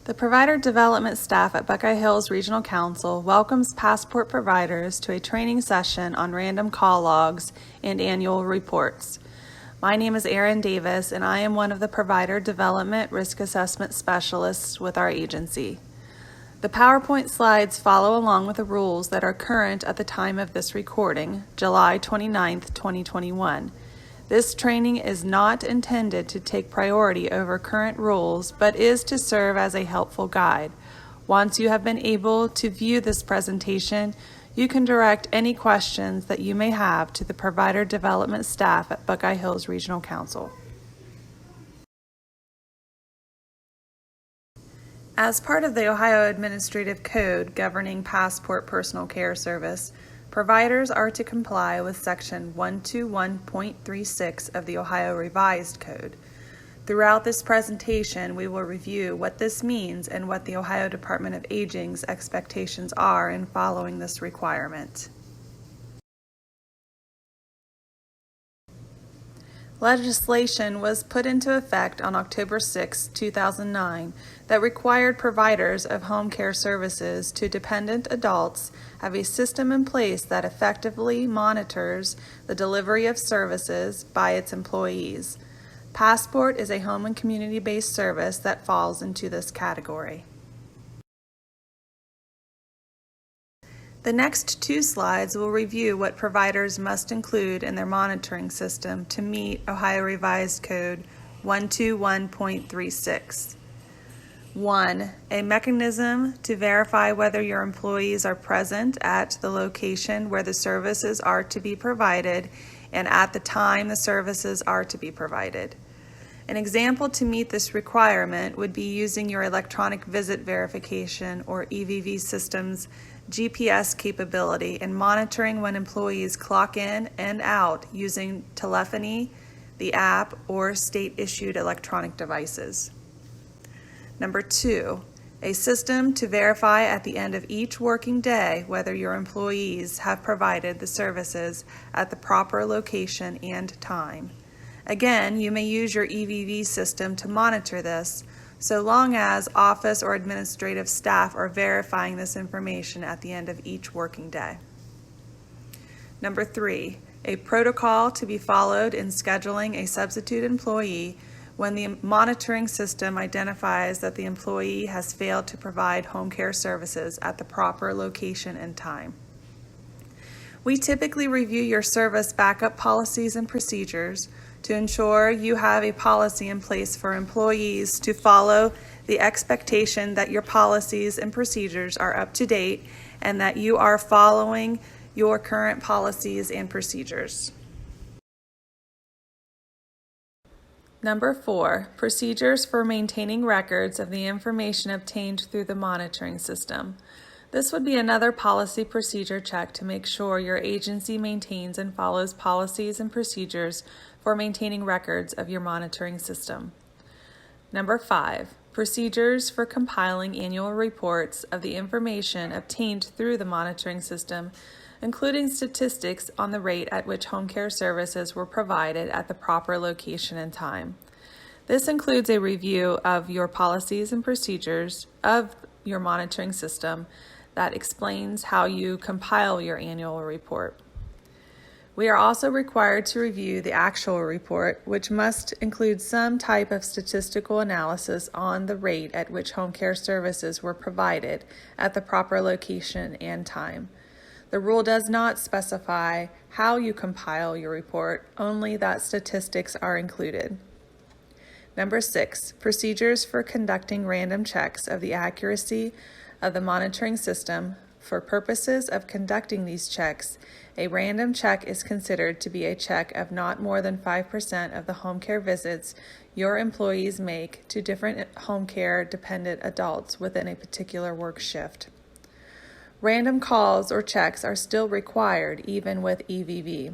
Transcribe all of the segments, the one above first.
The Provider Development staff at Buckeye Hills Regional Council welcomes Passport providers to a training session on random call logs and annual reports. My name is Erin Davis, and I am one of the Provider Development Risk Assessment Specialists with our agency. The PowerPoint slides follow along with the rules that are current at the time of this recording, July 29th, 2021. This training is not intended to take priority over current rules, but is to serve as a helpful guide. Once you have been able to view this presentation, you can direct any questions that you may have to the Provider Development staff at Buckeye Hills Regional Council. As part of the Ohio Administrative Code governing Passport Personal Care Service, providers are to comply with Section 121.36 of the Ohio Revised Code. Throughout this presentation, we will review what this means and what the Ohio Department of Aging's expectations are in following this requirement. Legislation was put into effect on October 6, 2009 that required providers of home care services to dependent adults have a system in place that effectively monitors the delivery of services by its employees. Passport is a home and community-based service that falls into this category. The next two slides will review what providers must include in their monitoring system to meet Ohio Revised Code 121.36. 1. A mechanism to verify whether your employees are present at the location where the services are to be provided and at the time the services are to be provided. An example to meet this requirement would be using your electronic visit verification or EVV system's GPS capability and monitoring when employees clock in and out using telephony, the app, or state-issued electronic devices. Number 2, a system to verify at the end of each working day whether your employees have provided the services at the proper location and time. Again, you may use your EVV system to monitor this, so long as office or administrative staff are verifying this information at the end of each working day. Number 3, a protocol to be followed in scheduling a substitute employee when the monitoring system identifies that the employee has failed to provide home care services at the proper location and time. We typically review your service backup policies and procedures to ensure you have a policy in place for employees to follow the expectation that your policies and procedures are up to date and that you are following your current policies and procedures. Number 4, procedures for maintaining records of the information obtained through the monitoring system. This would be another policy procedure check to make sure your agency maintains and follows policies and procedures for maintaining records of your monitoring system. Number 5, procedures for compiling annual reports of the information obtained through the monitoring system, including statistics on the rate at which home care services were provided at the proper location and time. This includes a review of your policies and procedures of your monitoring system that explains how you compile your annual report. We are also required to review the actual report, which must include some type of statistical analysis on the rate at which home care services were provided at the proper location and time. The rule does not specify how you compile your report, only that statistics are included. Number 6, procedures for conducting random checks of the accuracy of the monitoring system. For purposes of conducting these checks, a random check is considered to be a check of not more than 5% of the home care visits your employees make to different home care dependent adults within a particular work shift. Random calls or checks are still required even with EVV.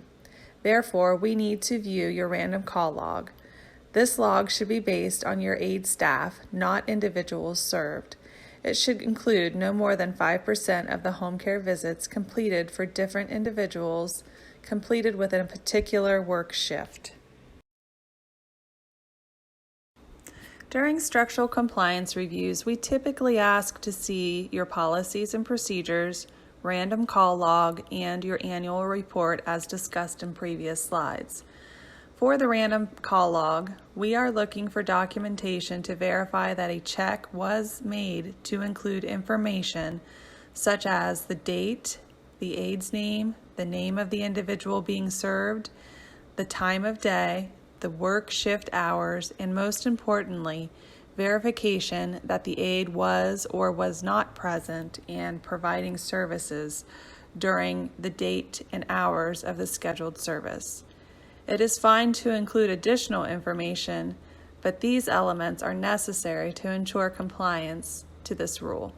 Therefore, we need to view your random call log. This log should be based on your aide staff, not individuals served. It should include no more than 5% of the home care visits completed for different individuals completed within a particular work shift. During structural compliance reviews, we typically ask to see your policies and procedures, random call log, and your annual report as discussed in previous slides. For the random call log, we are looking for documentation to verify that a check was made to include information such as the date, the aide's name, the name of the individual being served, the time of day, the work shift hours, and most importantly, verification that the aide was or was not present and providing services during the date and hours of the scheduled service. It is fine to include additional information, but these elements are necessary to ensure compliance to this rule.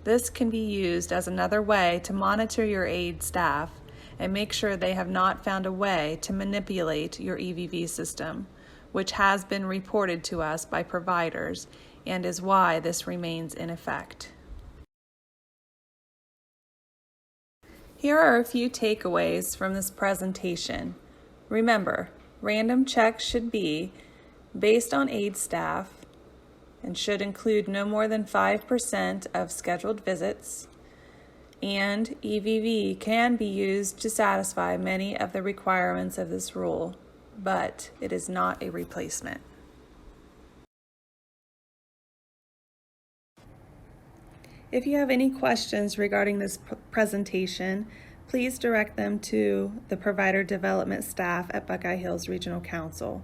This can be used as another way to monitor your aide staff and make sure they have not found a way to manipulate your EVV system, which has been reported to us by providers and is why this remains in effect. Here are a few takeaways from this presentation. Remember, random checks should be based on aide staff and should include no more than 5% of scheduled visits, and EVV can be used to satisfy many of the requirements of this rule, but it is not a replacement. If you have any questions regarding this presentation, please direct them to the provider development staff at Buckeye Hills Regional Council.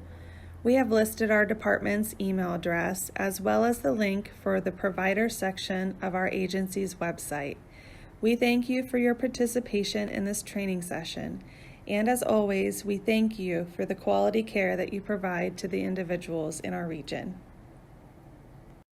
We have listed our department's email address as well as the link for the provider section of our agency's website. We thank you for your participation in this training session, and as always, we thank you for the quality care that you provide to the individuals in our region.